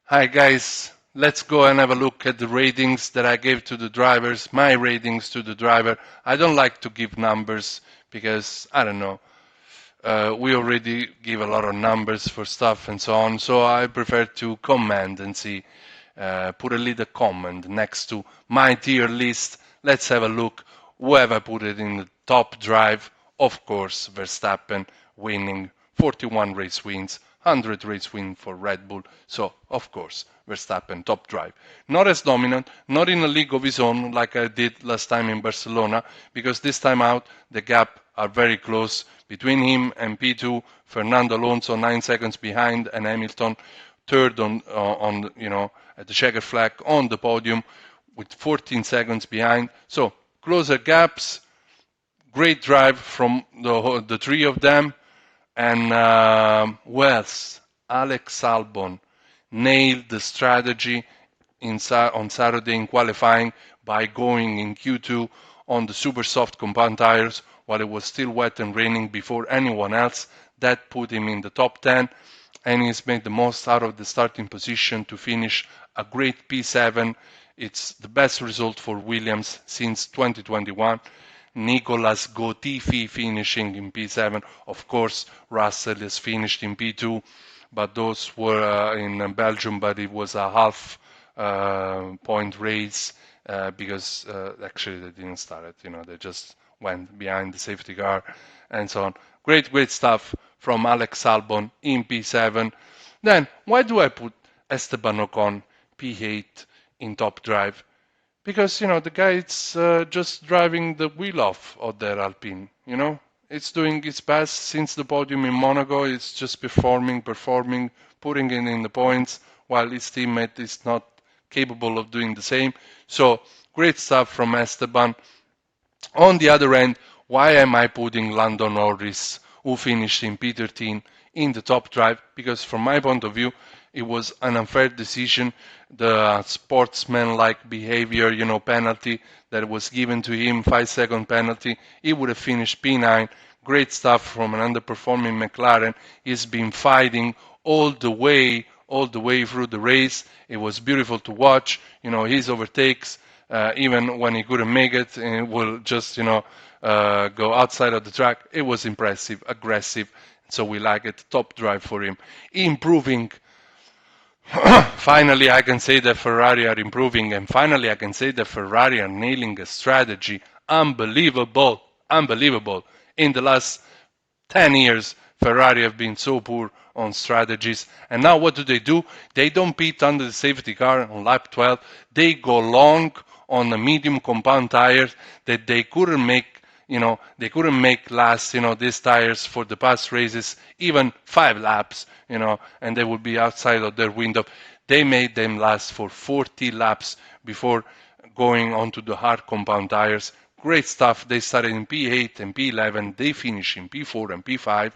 Hi guys, let's go and have a look at the ratings that I gave to the drivers, my ratings to the driver. I don't like to give numbers because, I don't know, we already give a lot of numbers for stuff and so on, so I prefer to comment and see, put a little comment next to my tier list. Let's have a look. Whoever put it in the top drive, of course, Verstappen winning 41 race wins, 100 race win for Red Bull. So, of course, Verstappen top drive. Not as dominant, not in a league of his own like I did last time in Barcelona, because this time out the gap are very close between him and P2. Fernando Alonso 9 seconds behind, and Hamilton third on at the checker flag on the podium with 14 seconds behind. So closer gaps, great drive from the three of them. And Wells, Alex Albon nailed the strategy on Saturday in qualifying by going in Q2 on the super soft compound tires while it was still wet and raining before anyone else. That put him in the top 10, and he's made the most out of the starting position to finish a great P7. It's the best result for Williams since 2021. Nicolas Gotifi finishing in P7. Of course, Russell is finished in P2, but those were in Belgium, but it was a half point race because actually they didn't start it. They just went behind the safety car and so on. Great stuff from Alex Albon in P7. Then, why do I put Esteban Ocon P8 in top drive? Because, the guy is just driving the wheel off of their Alpine, It's doing its best since the podium in Monaco. It's just performing, putting in the points, while his teammate is not capable of doing the same. So, great stuff from Esteban. On the other end, why am I putting Lando Norris, who finished in P13, in the top drive? Because from my point of view, it was an unfair decision. The sportsman-like behavior, penalty that was given to him, 5-second penalty, he would have finished P9. Great stuff from an underperforming McLaren. He's been fighting all the way through the race. It was beautiful to watch. His overtakes, even when he couldn't make it, and will just go outside of the track. It was impressive, aggressive. So we like it. Top drive for him. Improving. Finally, I can say that Ferrari are improving, and finally, I can say that Ferrari are nailing a strategy. Unbelievable, unbelievable. In the last 10 years, Ferrari have been so poor on strategies. And now what do? They don't pit under the safety car on lap 12. They go long on the medium compound tires that they couldn't make. They couldn't make last, these tires for the past races, even 5 laps, and they would be outside of their window. They made them last for 40 laps before going onto the hard compound tires. Great stuff. They started in P8 and P11. They finish in P4 and P5.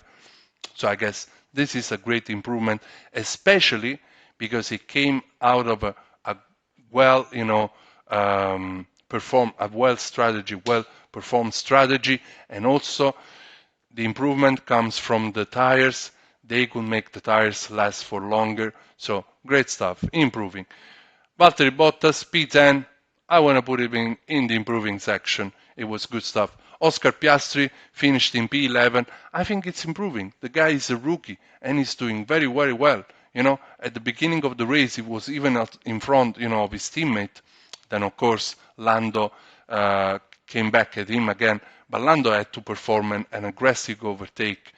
So I guess this is a great improvement, especially because it came out of a well, well performed strategy, and also the improvement comes from the tires. They could make the tires last for longer. So great stuff, improving. Valtteri Bottas, P10. I want to put it in the improving section. It was good stuff. Oscar Piastri finished in P11. I think it's improving. The guy is a rookie and he's doing very, very well. At the beginning of the race, he was even out in front, of his teammate. Then, of course, Lando came back at him again. But Lando had to perform an aggressive overtake,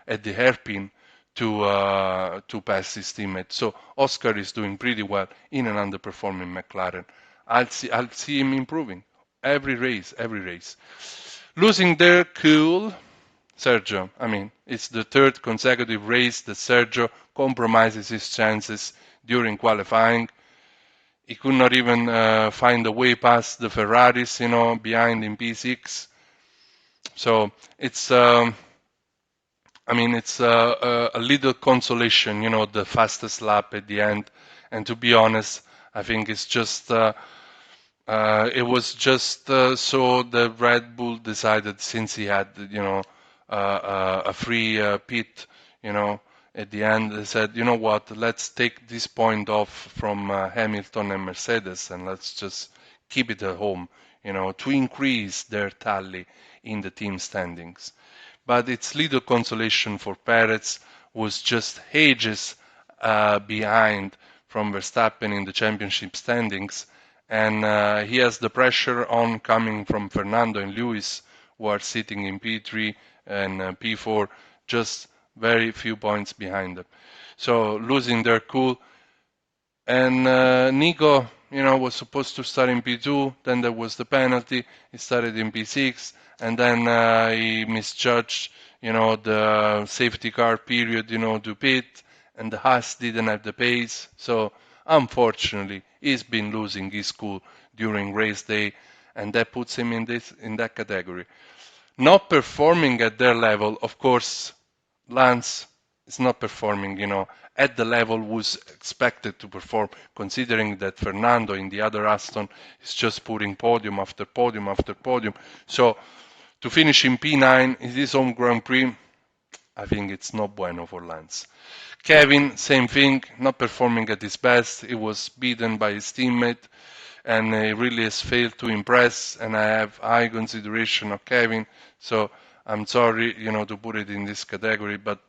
at the hairpin to pass his teammate. So Oscar is doing pretty well in an underperforming McLaren. I'll see him improving every race. Losing their cool, Sergio. I mean, it's the third consecutive race that Sergio compromises his chances during qualifying. He could not even find a way past the Ferraris, behind in P6. So it's a little consolation, the fastest lap at the end. And to be honest, I think it's just it was just so the Red Bull decided, since he had a free pit, at the end. They said, you know what, let's take this point off from Hamilton and Mercedes and let's just keep it at home, to increase their tally in the team standings. But it's little consolation for Perez, who was just ages behind from Verstappen in the championship standings, and he has the pressure on coming from Fernando and Lewis, who are sitting in P3 and P4, just very few points behind them. So losing their cool. And Nico, was supposed to start in P2, then there was the penalty. He started in P6, and then he misjudged, the safety car period, to pit, and the Haas didn't have the pace. So unfortunately, he's been losing his cool during race day, and that puts him in that category. Not performing at their level, of course, Lance is not performing, at the level was expected to perform, considering that Fernando in the other Aston is just putting podium after podium after podium. So to finish in P9 in his home Grand Prix, I think it's not bueno for Lance. Kevin, same thing, not performing at his best. He was beaten by his teammate and he really has failed to impress, and I have high consideration of Kevin, so I'm sorry, to put it in this category, but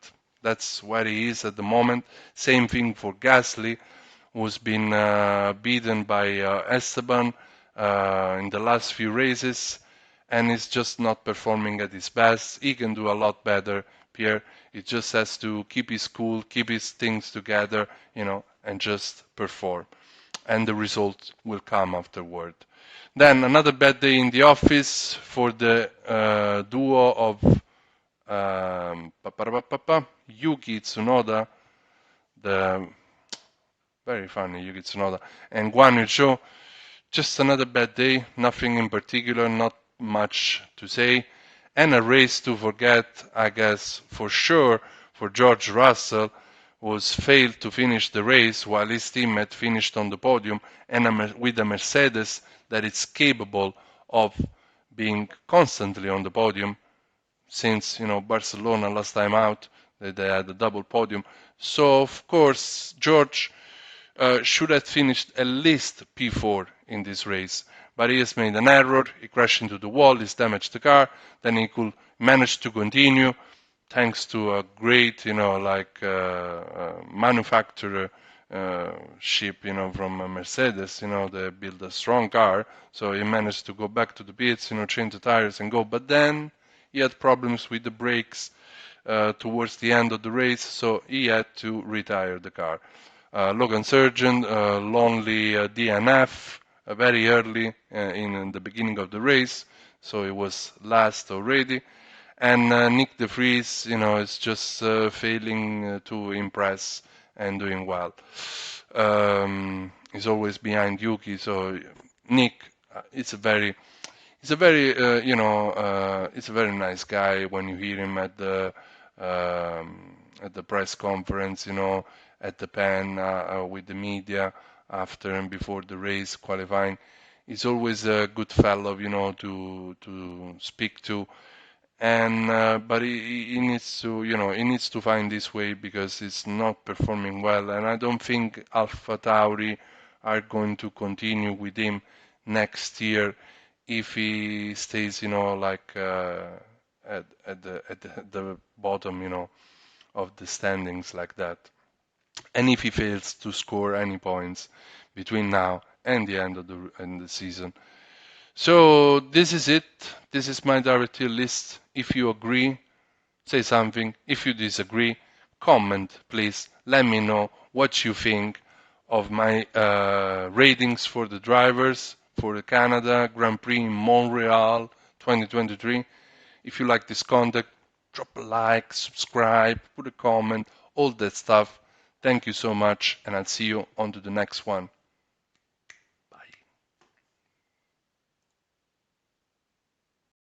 that's where he is at the moment. Same thing for Gasly, who's been beaten by Esteban in the last few races, and is just not performing at his best. He can do a lot better, Pierre. He just has to keep his cool, keep his things together, and just perform. And the result will come afterward. Then another bad day in the office for the duo of Yuki Tsunoda, the very funny Yuki Tsunoda, and Guan Yu Zhou. Just another bad day, nothing in particular, not much to say, and a race to forget, I guess, for sure, for George Russell, was failed to finish the race while his teammate finished on the podium and with a Mercedes that is capable of being constantly on the podium since Barcelona last time out they had a double podium. So of course George should have finished at least P4 in this race, but he has made an error. He crashed into the wall, he's damaged the car, then he could manage to continue thanks to a great, manufacturer ship, from Mercedes, they built a strong car, so he managed to go back to the pits, change the tires and go. But then he had problems with the brakes towards the end of the race, so he had to retire the car. Logan Sargent, lonely DNF very early in the beginning of the race, so he was last already. And Nick De Vries, is just failing to impress and doing well. He's always behind Yuki, so Nick, it's a very, it's a very nice guy when you hear him at the press conference, at the pen with the media after and before the race qualifying. He's always a good fellow, to speak to, and but he needs to he needs to find this way because he's not performing well, and I don't think Alpha Tauri are going to continue with him next year if he stays at the bottom of the standings like that, and if he fails to score any points between now and the end of the season. So this is it. This is my directory list. If you agree, say something. If you disagree, comment, please. Let me know what you think of my ratings for the drivers for the Canada Grand Prix in Montreal 2023. If you like this content, drop a like, subscribe, put a comment, all that stuff. Thank you so much, and I'll see you on to the next one.